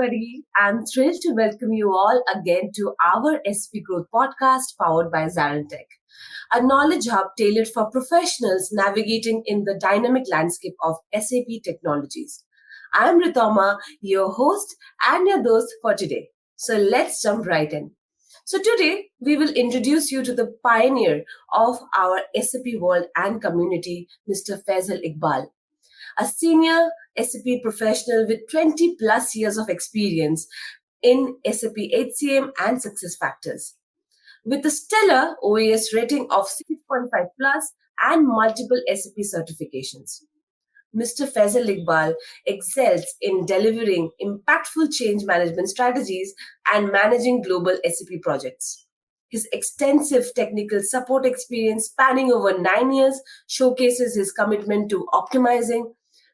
everybody. I'm thrilled to welcome you all again to our SAP Growth Podcast powered by ZaranTech, a knowledge hub tailored for professionals navigating in the dynamic landscape of SAP technologies. I'm Ritoma, your host and your host for today. So let's jump right in. So today we will introduce you to the pioneer of our SAP world and community, Mr. Faisal Iqbal, a senior SAP professional with 20 plus years of experience in SAP HCM and SuccessFactors. With a stellar OAS rating of 6.5 plus and multiple SAP certifications, Mr. Faisal Iqbal excels in delivering impactful change management strategies and managing global SAP projects. His extensive technical support experience spanning over 9 years showcases his commitment to optimizing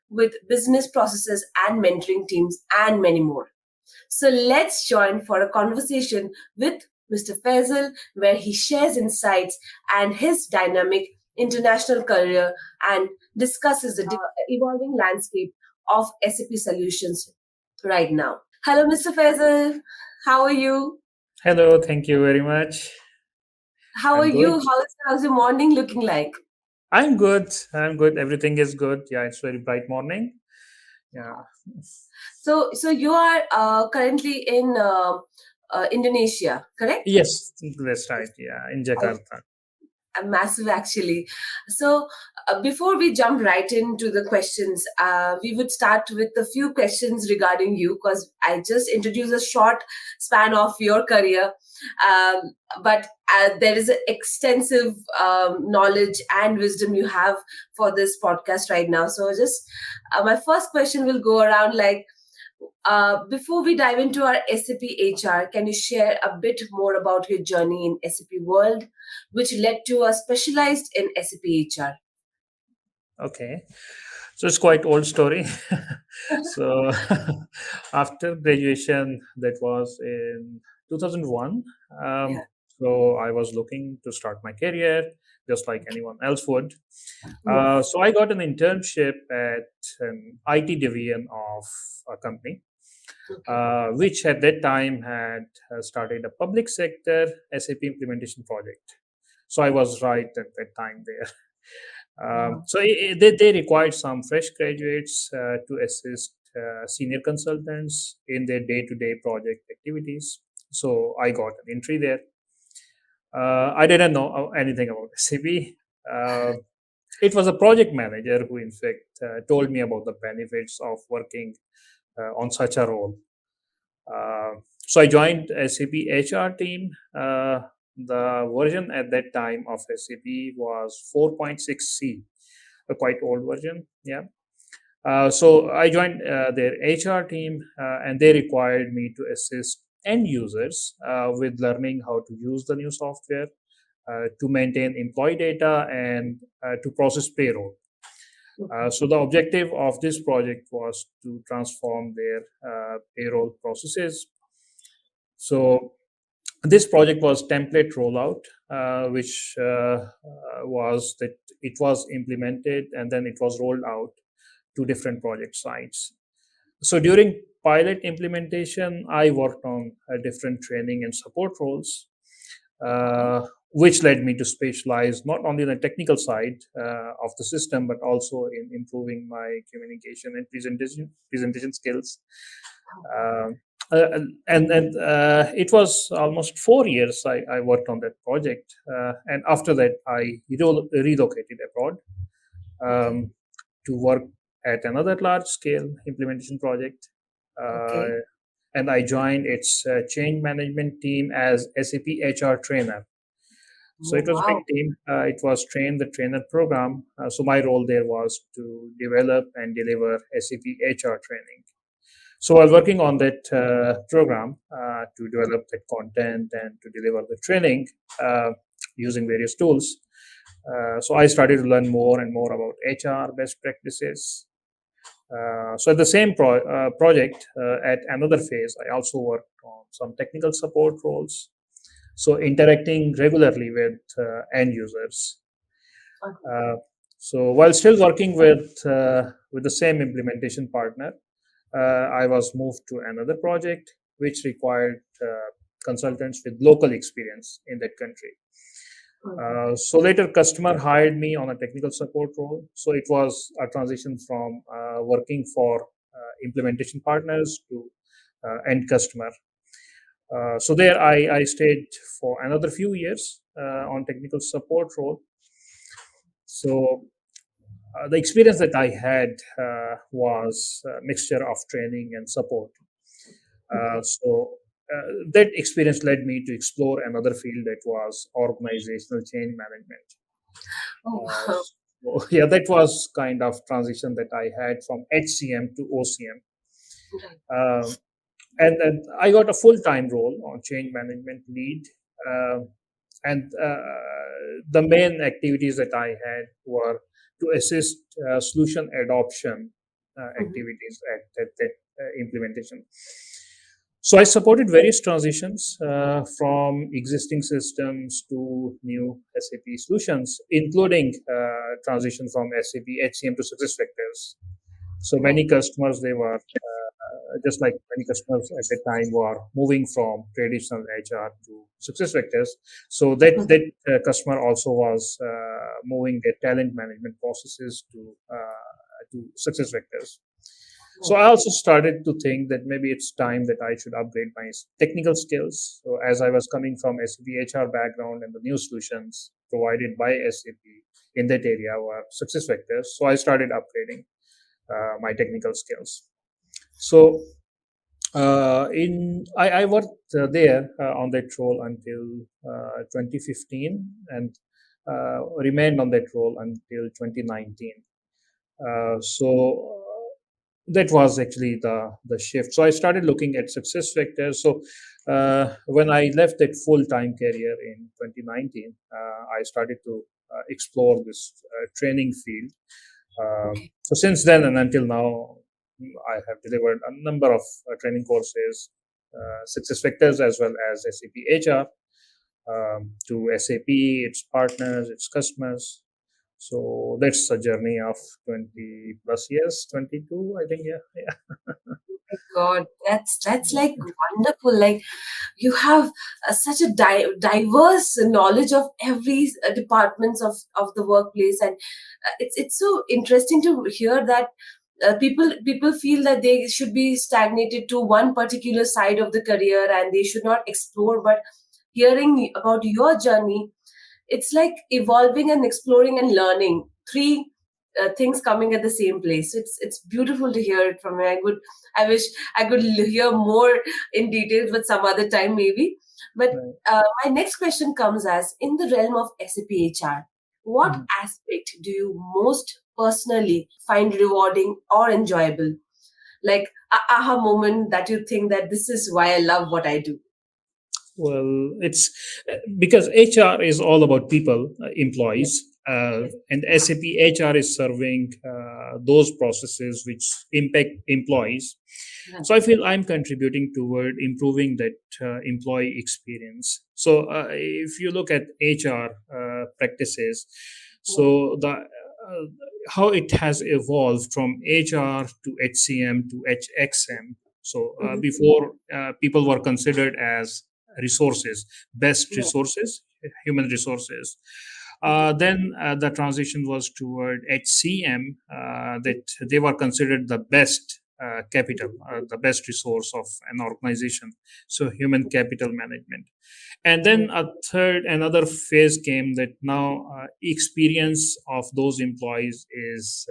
with business processes and mentoring teams and many more. So let's join for a conversation with Mr. Faisal where he shares insights and his dynamic international career and discusses the evolving landscape of SAP solutions right now. Hello, Mr. Faisal. How are you? Hello, thank you very much. How are I'm you? good. How's your morning looking like? I'm good. I'm good. Everything is good. Yeah, it's very bright morning. Yeah. So you are currently in Indonesia, correct? Yes, that's right. Yeah, in Jakarta. Massive, actually. So, before we jump right into the questions, we would start with a few questions regarding you because I just introduced a short span of your career. But there is an extensive knowledge and wisdom you have for this podcast right now. So, just my first question will go around like, before we dive into our SAP HR, can you share a bit more about your journey in SAP world, which led to a specialized in SAP HR? Okay. So it's quite old story. So after graduation, that was in 2001. Yeah. So I was looking to start my career just like anyone else would. Yes. So I got an internship at an IT division of a company, Okay. which at that time had started a public sector SAP implementation project. So I was right at that time there. Wow. They required some fresh graduates to assist senior consultants in their day-to-day project activities. So I got an entry there. I didn't know anything about SAP. Uh, it was a project manager who, in fact, told me about the benefits of working on such a role. So I joined SAP HR team. The version at that time of SAP was 4.6C, a quite old version. Yeah. So I joined their HR team, and they required me to assist end users with learning how to use the new software, to maintain employee data, and to process payroll. So the objective of this project was to transform their payroll processes. So this project was template rollout, which was that it was implemented and then it was rolled out to different project sites. So during pilot implementation, I worked on different training and support roles, which led me to specialize not only in the technical side of the system, but also in improving my communication and presentation skills. Um, and it was almost 4 years I worked on that project, and after that I relocated abroad Okay. um, to work at another large scale implementation project, uh, Okay. and I joined its change management team as SAP HR trainer. So Oh, it was a big wow. team. It was train the trainer program. So my role there was to develop and deliver SAP HR training. So while working on that program to develop that content and to deliver the training using various tools, so I started to learn more and more about HR best practices. So at the same project, at another phase, I also worked on some technical support roles. So interacting regularly with end users. Okay. Uh, so while still working with the same implementation partner, I was moved to another project which required consultants with local experience in that country. So later, customer hired me on a technical support role. So it was a transition from working for implementation partners to end customer. So there, I stayed for another few years on technical support role. So the experience that I had was a mixture of training and support. So that experience led me to explore another field that was organizational change management. Oh, wow. So yeah, that was kind of transition that I had from HCM to OCM. Right. Um, and I got a full-time role on change management lead. Uh, and the main activities that I had were to assist solution adoption Mhm. activities at that implementation. So I supported various transitions from existing systems to new SAP solutions, including transition from SAP HCM to SuccessFactors. So Right. many customers, they were just like many customers at that time were moving from traditional HR to SuccessFactors. So that customer also was moving their talent management processes to SuccessFactors. So Right. I also started to think that maybe it's time that I should upgrade my technical skills. So as I was coming from SAP HR background and the new solutions provided by SAP in that area were SuccessFactors, so I started upgrading my technical skills. So I worked there on that role until 2015 and remained on that role until 2019. So that was actually the shift. So I started looking at success factors. So when I left that full time career in 2019, I started to explore this training field. Okay. So since then and until now, I have delivered a number of training courses, success factors as well as SAP HR to SAP, its partners, its customers. So that's a journey of 20 plus years, 22, I think. Yeah, yeah. God, that's like wonderful. Like you have such a diverse knowledge of every departments of the workplace, and it's so interesting to hear that people feel that they should be stagnated to one particular side of the career and they should not explore. But hearing about your journey, it's like evolving and exploring and learning three things coming at the same place. It's beautiful to hear it from you. I wish I could hear more in detail, but some other time maybe. But Right. my next question comes as, in the realm of SAP HR, what Mhm. aspect do you most personally find rewarding or enjoyable? Like a aha moment that you think that this is why I love what I do. Well, it's because HR is all about people, Yes. employees, Yes. and SAP HR is serving those processes which impact employees. Right. So I feel I'm contributing toward improving that employee experience. So if you look at HR practices, Right. so the how it has evolved from HR to HCM to HXM. So Mhm. before people were considered as resources, best Right. resources, human resources. Mhm. Then the transition was toward HCM, that they were considered the best capital, the best resource of an organization. So human capital management. And then Right. another phase came that now experience of those employees is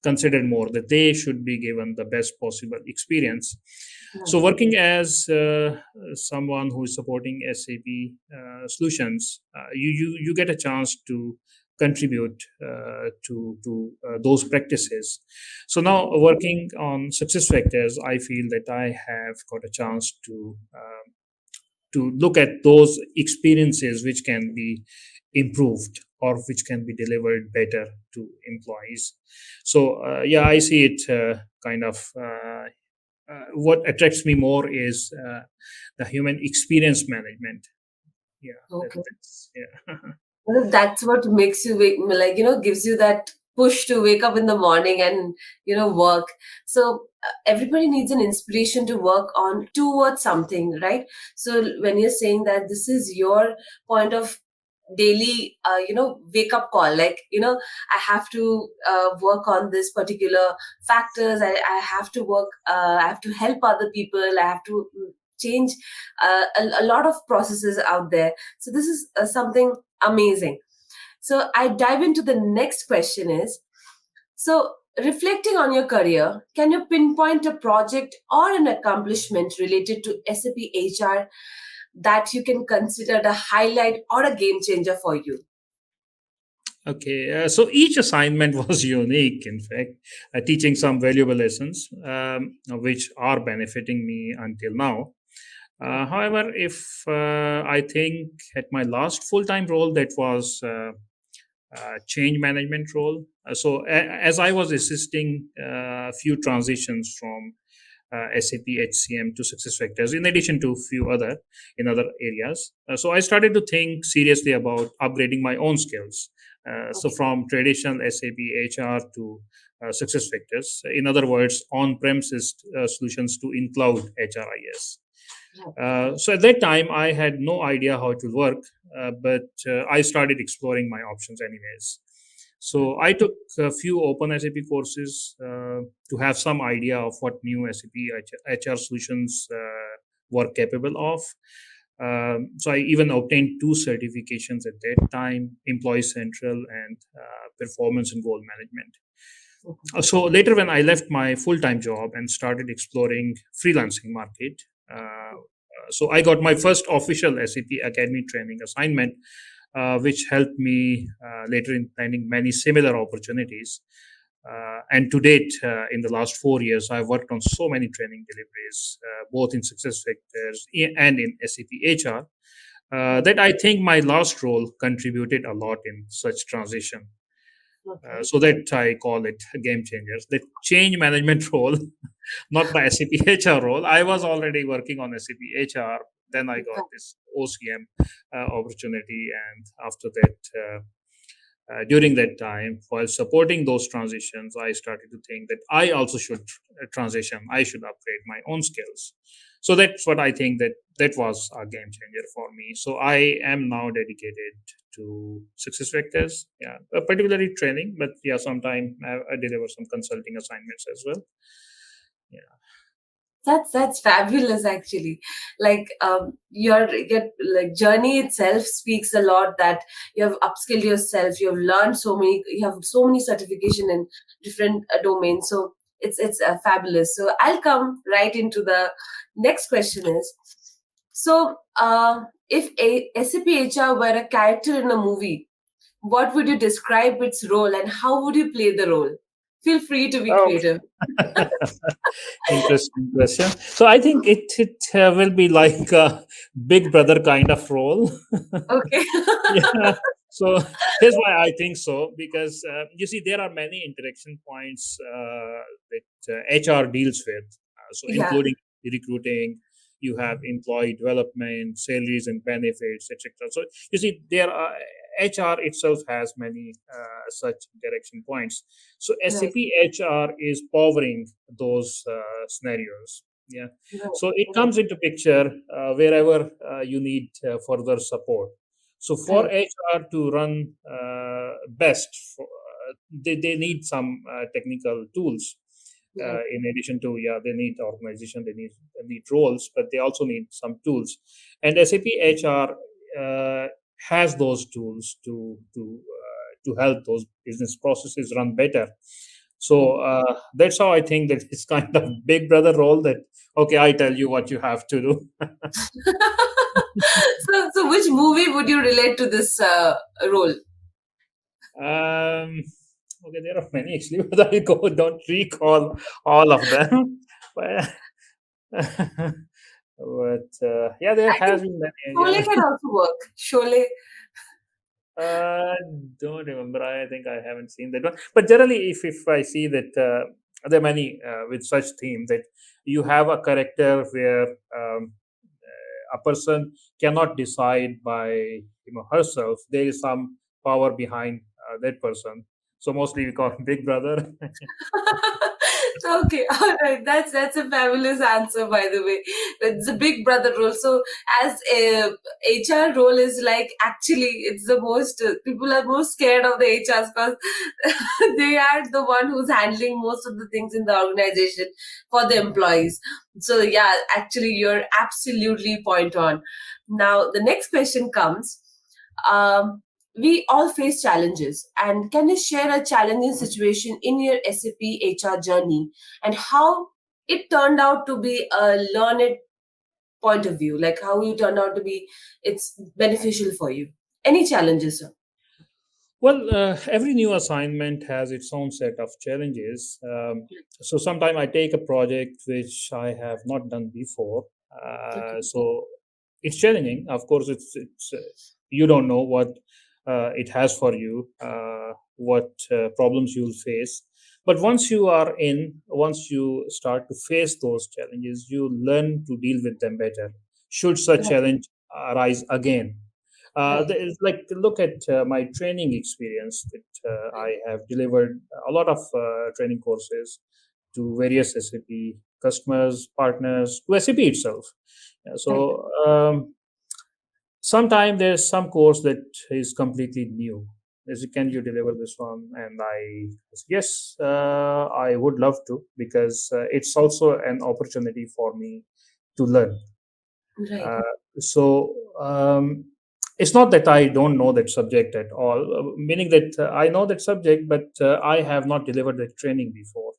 considered more, that they should be given the best possible experience. So Right. working as someone who is supporting SAP solutions, you get a chance to contribute to those practices. So now working on success factors, I feel that I have got a chance to look at those experiences which can be improved or which can be delivered better to employees. So yeah, I see it kind of what attracts me more is the human experience management. Yeah, Okay. that's yeah. Well, that's what makes you like gives you that push to wake up in the morning and work. So everybody needs an inspiration to work on towards something, right? So when you're saying that this is your point of daily wake up call, like I have to work on this particular factors. I have to work, I have to help other people, I have to change a lot of processes out there. So this is something amazing. So I dive into the next question is, so reflecting on your career, can you pinpoint a project or an accomplishment related to SAP HR that you can consider the highlight or a game changer for you? Okay, so each assignment was unique, in fact, teaching some valuable lessons, which are benefiting me until now. However, if I think at my last full time role, that was change management role. As I was assisting a few transitions from SAP HCM to success factors, in addition to a few other in other areas. So I started to think seriously about upgrading my own skills. So Okay. from traditional SAP HR to success factors, in other words, on-premises solutions to in-cloud HRIS. Right. So at that time, I had no idea how it would work, but I started exploring my options anyways. So I took a few open SAP courses to have some idea of what new SAP HR solutions were capable of. So I even obtained two certifications at that time: Employee Central and Performance and Goal Management. So later, when I left my full-time job and started exploring freelancing market, so I got my first official SAP Academy training assignment, which helped me later in landing many similar opportunities. And to date, in the last 4 years, I've worked on so many training deliveries, both in success factors and in SAP HR, that I think my last role contributed a lot in such transition. Okay. So that I call it game changers. The change management role, not the SAP HR role. I was already working on SAP HR. Then I got this OCM opportunity, and after that, during that time, while supporting those transitions, I started to think that I also should transition. I should upgrade my own skills. So that's what I think that was a game changer for me. So I am now dedicated to success factors, yeah, particularly training, but yeah, sometimes I deliver some consulting assignments as well. Yeah. That's fabulous, actually. Like your like journey itself speaks a lot, that you have upskilled yourself, you have learned so many, you have so many certification in different domains. So it's fabulous. So I'll come right into the next question is, so if a SAP HR were a character in a movie, what would you describe its role and how would you play the role? Feel free to be Oh, creative. interesting question. So I think it will be like a Big Brother kind of role. Okay. Yeah. So here's why I think so, because you see there are many interaction points that HR deals with. So Yeah. including recruiting, you have employee development, salaries and benefits, etc. So you see there are HR itself has many such interaction points. So Right. SAP HR is powering those scenarios. Yeah. Right. So it Right. comes into picture wherever you need further support. So for Correct. HR to run best, they need some technical tools. Right. In addition to, yeah, they need organization, they need roles, but they also need some tools. And SAP HR has those tools to help those business processes run better. Right. So that's how I think that it's kind of Big Brother role. That okay, I tell you what you have to do. So which movie would you relate to this role? Um, okay, there are many actually, but don't recall all of them. But, yeah, there I think has been many. Sholay Yeah, can also work. Sholay. uh, don't remember. I think I haven't seen that one. But generally, if I see that there are many with such theme that you have a character where a person cannot decide by herself. There is some power behind that person. So mostly we call him Big Brother. Okay, all right. That's a fabulous answer, by the way. It's a big brother role. So, as a HR role is like actually, it's the most people are most scared of the HRs because they are the one who's handling most of the things in the organization for the employees. So, yeah, actually, you're absolutely point on. Now, the next question comes. Um, we all face challenges. And can you share a challenging situation in your SAP HR journey and how it turned out to be a learn it point of view, like how you turned out to be it's beneficial for you? Any challenges, sir? Well, every new assignment has its own set of challenges. So sometimes I take a project which I have not done before. Okay. So it's challenging. Of course, it's you don't know what it has for you, what problems you'll face. But once you start to face those challenges, you learn to deal with them better. Should such Right, challenge arise again, right, like look at my training experience that I have delivered a lot of training courses to various SAP customers, partners, to SAP itself. Yeah, right, so sometimes there's some course that is completely new. As can you deliver this one? And I said, yes, I would love to because it's also an opportunity for me to learn. right, Uh, so it's not that I don't know that subject at all, meaning that I know that subject, but I have not delivered that training before.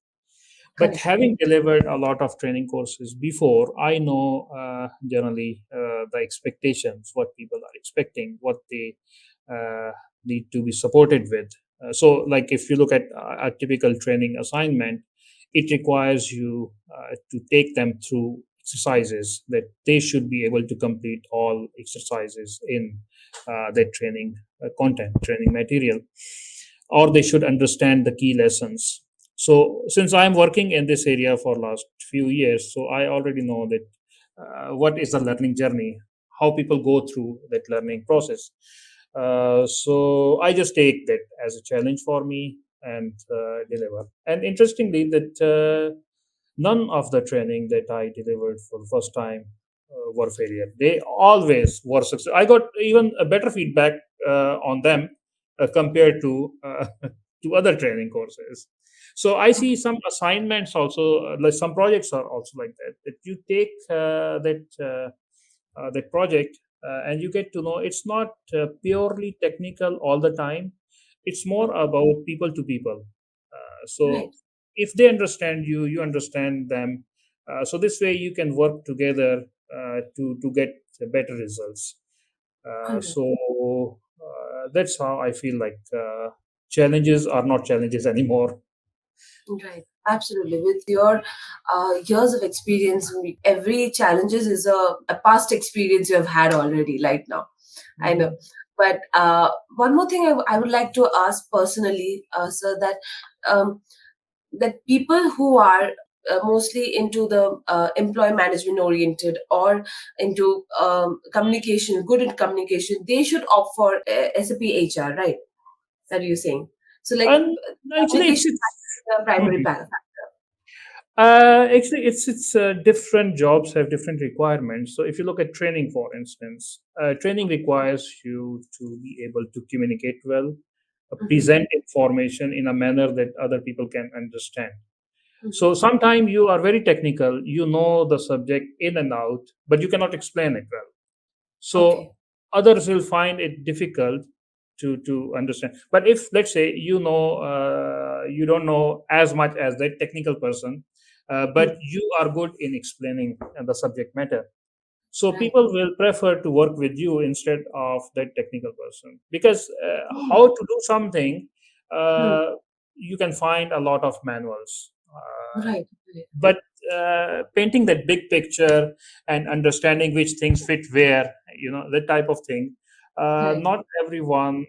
But correct, having delivered a lot of training courses before, I know generally the expectations, what people are expecting, what they uh, need to be supported with. So, like if you look at a typical training assignment, it requires you to take them through exercises that they should be able to complete all exercises in their training content, training material, or they should understand the key lessons. So since I'm working in this area for last few years, so I already know that what is the learning journey, how people go through that learning process. So I just take that as a challenge for me and deliver. And interestingly, that none of the training that I delivered for the first time were failure. They always were success. I got even a better feedback on them compared to to other training courses. So I see some assignments also, like some projects are also like that. That you take that project and you get to know it's not purely technical all the time. It's more about people to people. right, So if they understand you, you understand them. So this way you can work together to get better results. all right. That's how I feel like challenges are not challenges anymore. Right, absolutely. With your years of experience, every challenges is a past experience you have had already right now. I know. Mhm. But one more thing I would like to ask personally, sir, that um, that people who are mostly into the employee management oriented or into communication, good in communication, they should opt for SAP HR, right? That you're saying. So, like, And actually, communication it's is the primary Mhm. factor. Actually, it's different jobs have different requirements. So if you look at training, for instance, training requires you to be able to communicate well, Mhm, present information in a manner that other people can understand. mhm. So sometimes you are very technical, you know the subject in and out, but you cannot explain it well. So Okay. others will find it difficult to understand. But if let's say you don't know as much as that technical person, Mm, but you are good in explaining the subject matter, so right. people will prefer to work with you instead of that technical person because Mm, how to do something, mm, uh, you can find a lot of manuals, right. Right. but painting that big picture and understanding which things fit where, that type of thing, Right. not everyone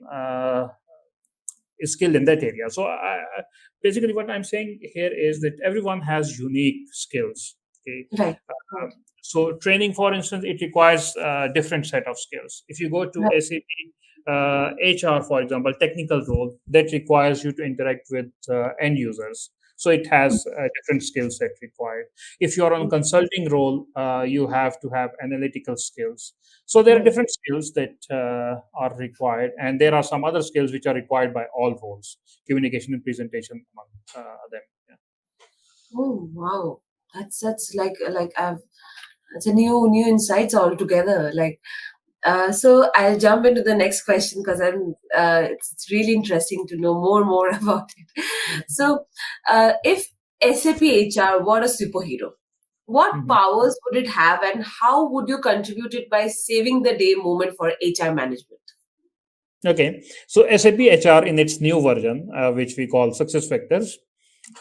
is skilled in that area. So basically what I'm saying here is that everyone has unique skills. Okay. Right. uh, Right. so training, for instance, it requires a different set of skills. If you go to Right. SAP, HR, for example, technical role that requires you to interact with end users. So it has a different skill set required. If you're on consulting role, you have to have analytical skills. So there are Right. different skills that are required, and there are some other skills which are required by all roles, communication and presentation among them. Yeah. Oh wow, that's like I've it's a new insights altogether. So I'll jump into the next question because it's really interesting to know more about it. So, if SAP HR were a superhero, what Mhm. powers would it have, and how would you contribute it by saving the day moment for HR management? Okay, so SAP HR in its new version, which we call Success Factors,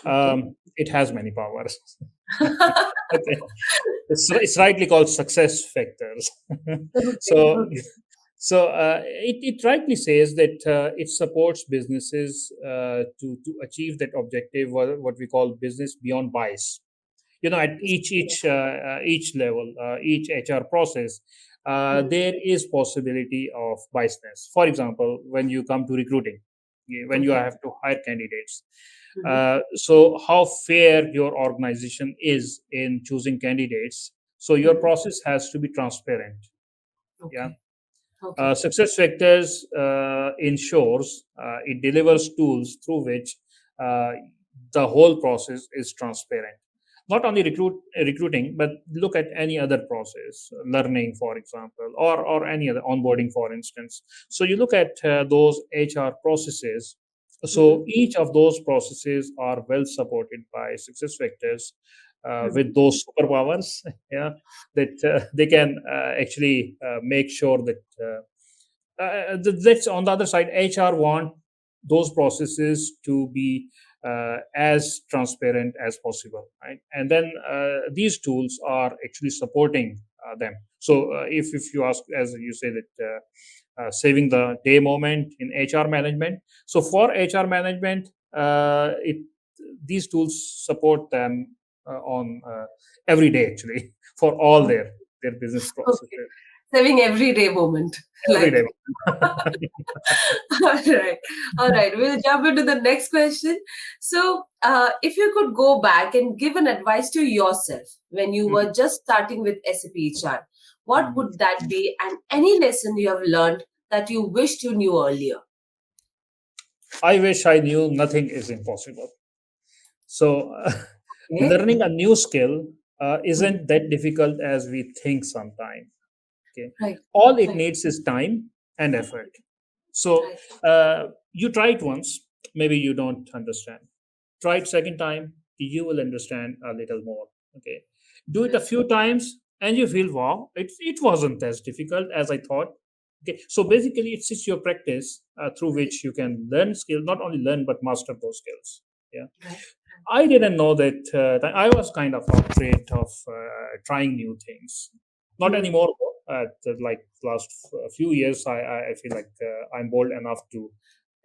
Okay. it has many powers. Okay, it's rightly called Success Factors. Okay. so, Okay. it rightly says that it supports businesses to achieve that objective, what we call business beyond bias. At each level, each HR process, there is possibility of biasness. For example, when you come to recruiting, when you Okay. have to hire candidates, Mhm. so how fair your organization is in choosing candidates, so your Mhm. process has to be transparent. Yeah. Okay. Okay. Success factors ensures it delivers tools through which uh, the whole process is transparent. Not only recruiting, but look at any other process, learning, for example, or any other onboarding, for instance. So you look at those HR processes. So Mhm. each of those processes are well supported by success factors Mhm. with those superpowers. Yeah, that they can actually make sure that that's on the other side. HR want those processes to be as transparent as possible, right? And then these tools are actually supporting them. So if you ask, as you say, that saving the day moment in HR management. So for HR management, it these tools support them on every day, actually, for all their business Okay. processes Saving everyday moment. every Like, day. all right. All right. We'll jump into the next question. So, if you could go back and give an advice to yourself when you were just starting with SAP HR, what Mhm. would that be? And any lesson you have learned that you wished you knew earlier? I wish I knew nothing is impossible. So, Okay. learning a new skill Mhm. isn't that difficult as we think sometimes. Okay, Right. all it Right. needs is time and effort. So, Right. you try it once, maybe you don't understand. Try it second time, you will understand a little more. Okay, do it a Right. few times, and you feel, wow, it wasn't as difficult as I thought. Okay, so basically, it's just your practice through Right. which you can learn skill, not only learn but master those skills. Yeah. Right. I didn't know that, that I was kind of afraid of trying new things. Not Hmm. anymore. Like last few years, I feel like I'm bold enough to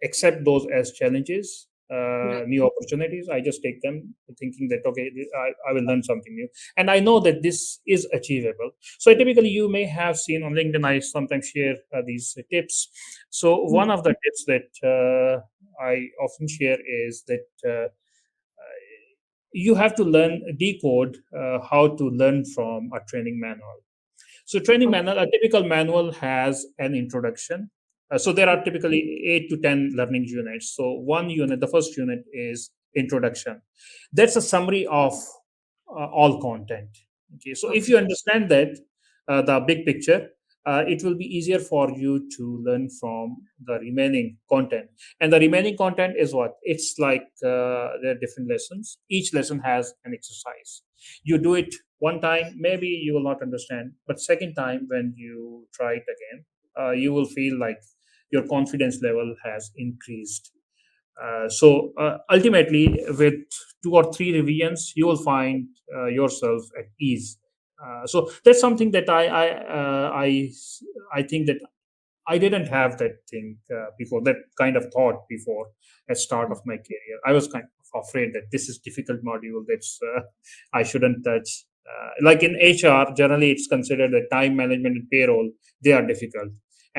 accept those as challenges, Right. new opportunities. I just take them thinking that, okay, I will learn something new, and I know that this is achievable. So typically, you may have seen on LinkedIn, I sometimes share these tips. So Hmm. one of the tips that I often share is that. You have to learn decode how to learn from a training manual. So training Okay. manual, a typical manual has an introduction. So there are typically 8 to 10 learning units. So one unit, the first unit is introduction. That's a summary of all content. Okay, so if Okay. you understand that, the big picture, it will be easier for you to learn from the remaining content. And the remaining content is what? It's like there are different lessons. Each lesson has an exercise. You do it one time, maybe you will not understand, but second time when you try it again, you will feel like your confidence level has increased. So ultimately, with two or three revisions, you will find yourself at ease. So that's something that I think that I didn't have that thing before, that kind of thought before at start of my career. I was kind of afraid that this is difficult module that's I shouldn't touch. Like in HR, generally it's considered that time management and payroll, they are difficult.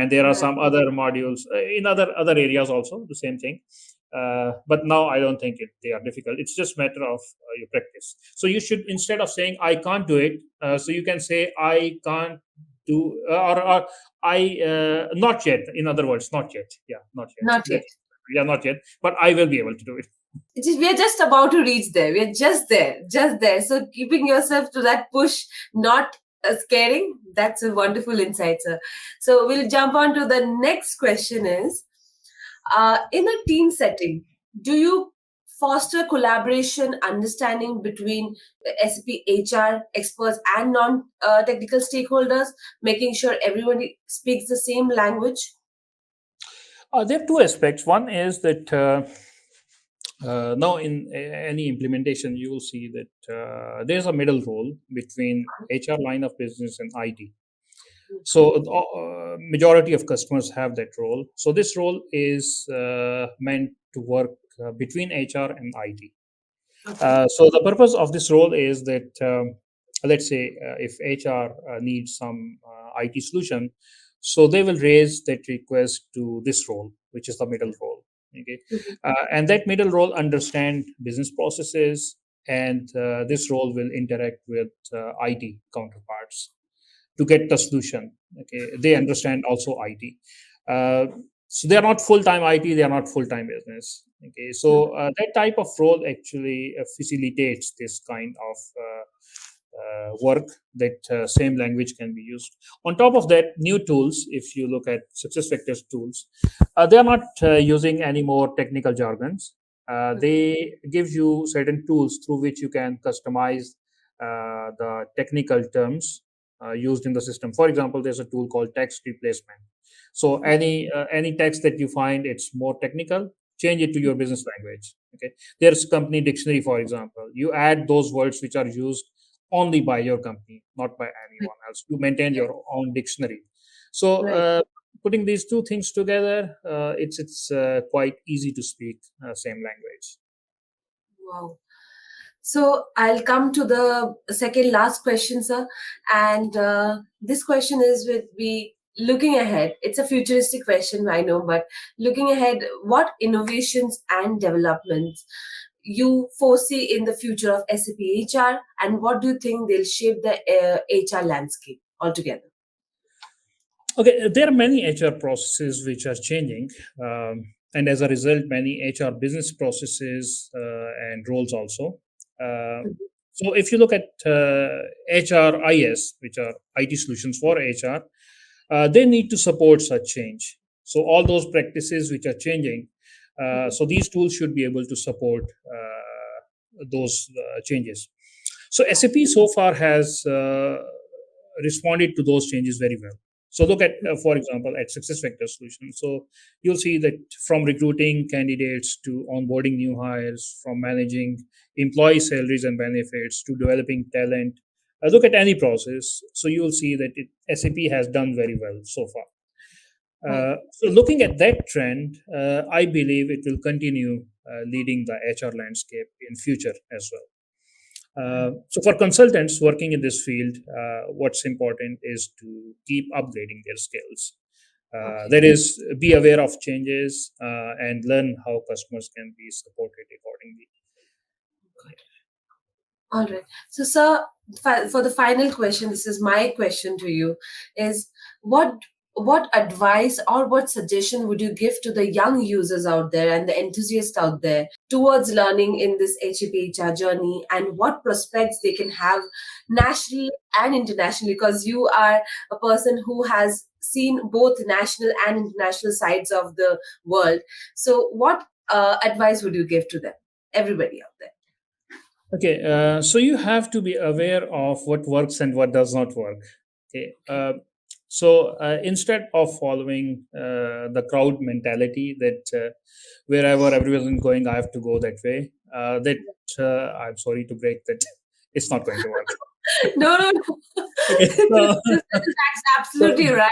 and there are Right. some other modules in other areas also, the same thing. But now I don't think they are difficult. It's just matter of your practice. So you should, instead of saying I can't do it, so you can say I can't do, or I not yet. In other words, not yet. Yeah, not yet. Not yet. Yeah, not yet. But I will be able to do it. We're just about to reach there. We're just there, just there. So keeping yourself to that push, not scaring, that's a wonderful insight, sir. So we'll jump on to the next question is, in a team setting, do you foster collaboration, understanding between SAP HR experts and non-technical stakeholders, making sure everybody speaks the same language? There are two aspects. One is that now in any implementation, you will see that there's a middle role between HR line of business and IT. So majority of customers have that role. So this role is meant to work between HR and IT. Okay. So the purpose of this role is that, let's say, if HR needs some IT solution, so they will raise that request to this role, which is the middle role. Okay, Mhm. and that middle role understand business processes, and this role will interact with IT counterparts to get the solution. Okay, they understand also IT. Uh, so they are not full time IT, they are not full time business. Okay, so that type of role actually facilitates this kind of work, that same language can be used. On top of that, new tools, if you look at SuccessFactors tools, they are not using any more technical jargons. They give you certain tools through which you can customize the technical terms used in the system. For example, there's a tool called text replacement. So any text that you find it's more technical, change it to your business language. Okay, there's company dictionary, for example. You add those words which are used only by your company, not by Right. anyone else. You maintain your own dictionary. So Right. putting these two things together, it's quite easy to speak same language. Wow. So I'll come to the second last question, sir. And this question is with be looking ahead. It's a futuristic question, I know, but looking ahead, what innovations and developments you foresee in the future of SAP HR, and what do you think they'll shape the HR landscape altogether? Okay, there are many HR processes which are changing, and as a result, many HR business processes and roles also. Uh, so, if you look at HRIS, which are IT solutions for HR, they need to support such change. So, all those practices which are changing, so these tools should be able to support those changes. So, SAP so far has responded to those changes very well. So look at, for example, at SuccessFactors solution. So you'll see that from recruiting candidates to onboarding new hires, from managing employee salaries and benefits to developing talent. Look at any process. So you'll see that SAP has done very well so far. Right. So looking at that trend, I believe it will continue leading the HR landscape in future as well. So for consultants working in this field, what's important is to keep upgrading their skills. Okay. That is, be aware of changes and learn how customers can be supported accordingly. All right. So, sir, for the final question, this is my question to you: is what what advice or what suggestion would you give to the young users out there and the enthusiasts out there towards learning in this HAPHR journey, and what prospects they can have nationally and internationally? Because you are a person who has seen both national and international sides of the world. So, what advice would you give to them, everybody out there? Okay, so you have to be aware of what works and what does not work. Okay, so instead of following the crowd mentality that wherever everyone is going, I have to go that way. That I'm sorry to break that, it's not going to work. No, no, no. Okay, That's so absolutely right.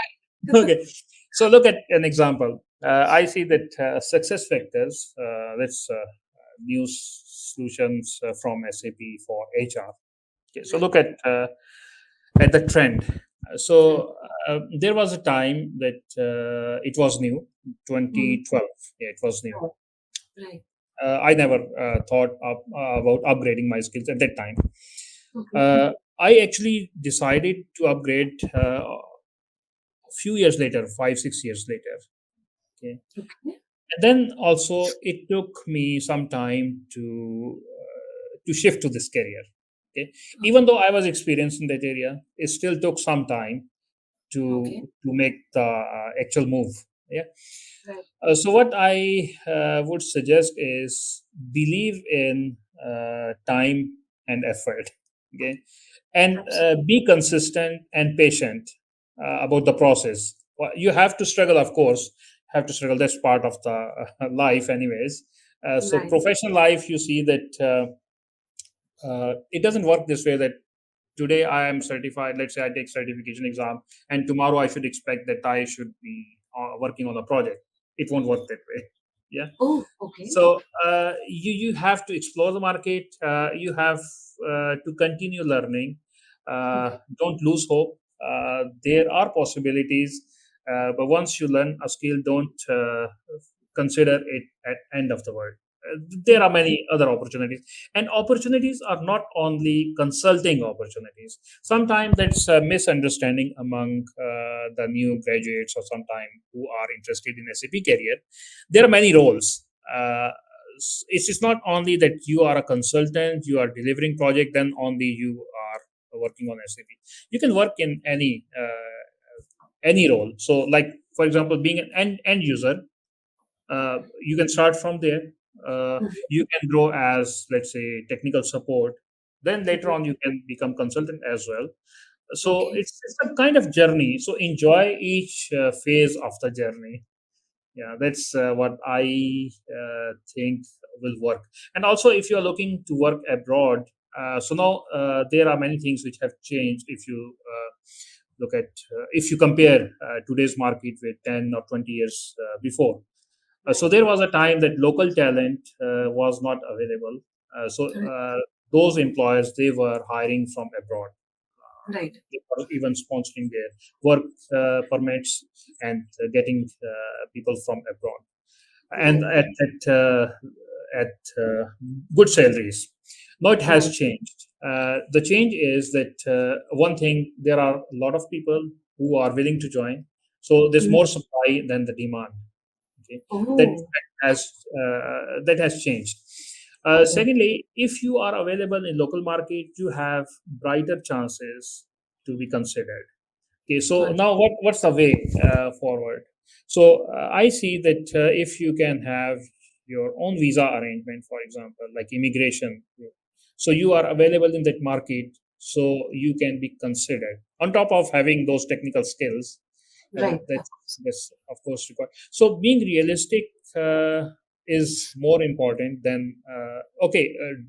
okay, so look at an example. I see that success factors. That's new solutions from SAP for HR. Okay, so look at the trend. So there was a time that it was new, Mm. 2012. Yeah, it was new. Right. Right. I never thought about upgrading my skills at that time. Okay. Uh, I actually decided to upgrade a few years later, 5, 6 years later. Okay. Okay. And then also it took me some time to shift to this career. Okay. Even though I was experienced in that area, it still took some time Okay. to make the actual move. Yeah. Right. So what I would suggest is believe in time and effort. Okay, and Absolutely. be consistent and patient about the process. Well, you have to struggle, of course. Have to struggle. That's part of the life, anyways. So Right. professional life, you see that it doesn't work this way. That today I am certified. Let's say I take certification exam, and tomorrow I should expect that I should be working on a project. It won't work that way. Yeah. Oh, okay. So you have to explore the market. You have to continue learning. Okay. Don't lose hope. There are possibilities, but once you learn a skill, don't consider it at end of the world. There are many other opportunities, and opportunities are not only consulting opportunities. Sometimes that's a misunderstanding among the new graduates, or sometimes who are interested in SAP career. There are many roles. uh, it's just not only that you are a consultant, you are delivering project, then only you are working on SAP. You can work in any role. So, like for example, being an end user, you can start from there. Mhm. You can grow as, let's say, technical support. Then later Mhm. on, you can become consultant as well. So Okay. it's a kind of journey. So enjoy each phase of the journey. Yeah, that's what I think will work. And also, if you're looking to work abroad, so now there are many things which have changed. If you look at, if you compare today's market with 10 or 20 years before. So Right. there was a time that local talent was not available. So Right. those employers, they were hiring from abroad. Right. They were even sponsoring their work permits and getting people from abroad, and Right. at good salaries. Now it has Right. changed. The change is that one thing, there are a lot of people who are willing to join, so there's Mhm. more supply than the demand. Okay, Oh. that has changed. Right. Secondly, if you are available in local market, you have brighter chances to be considered. Okay, so Right. now what's the way forward? So I see that if you can have your own visa arrangement, for example, like immigration, so you are available in that market, so you can be considered on top of having those technical skills. Right. Of course. That's of course required. So being realistic is more important than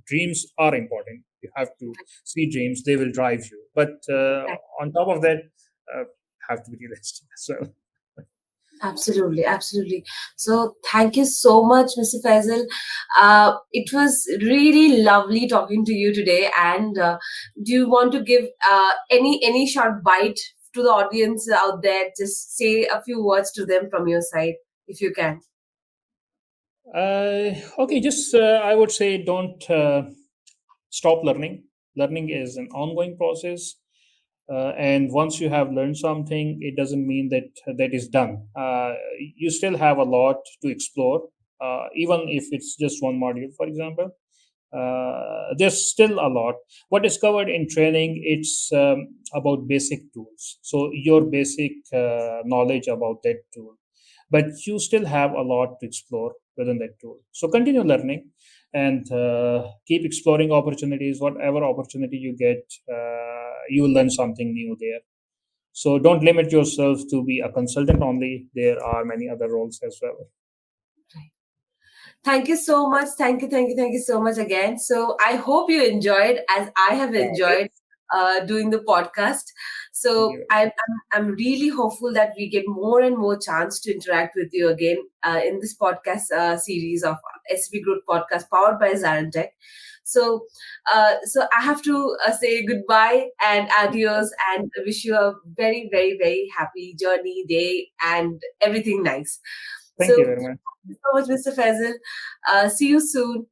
dreams are important. You have to see dreams; they will drive you. But Right. on top of that, uh, have to be realistic as well. Absolutely, absolutely. So, thank you so much, Mr. Faisal. It was really lovely talking to you today. And do you want to give any short bite to the audience out there? Just say a few words to them from your side, if you can. Okay, just I would say don't stop learning. Learning is an ongoing process, and once you have learned something, it doesn't mean that that is done. You still have a lot to explore, even if it's just one module, for example. There's still a lot. What is covered in training, it's about basic tools. So your basic knowledge about that tool, but you still have a lot to explore within that tool. So continue learning and keep exploring opportunities. Whatever opportunity you get, you will learn something new there. So don't limit yourself to be a consultant only. There are many other roles as well. Thank you so much. Thank you, thank you, thank you so much again. So I hope you enjoyed as I have enjoyed doing the podcast. So I'm really hopeful that we get more and more chance to interact with you again in this podcast series of SAP Growth Podcast powered by ZaranTech. So I have to say goodbye and adios, and wish you a very, very, very happy journey, day, and everything nice. Thank you So very much. thank you so much, Mr. Faisal. See you soon.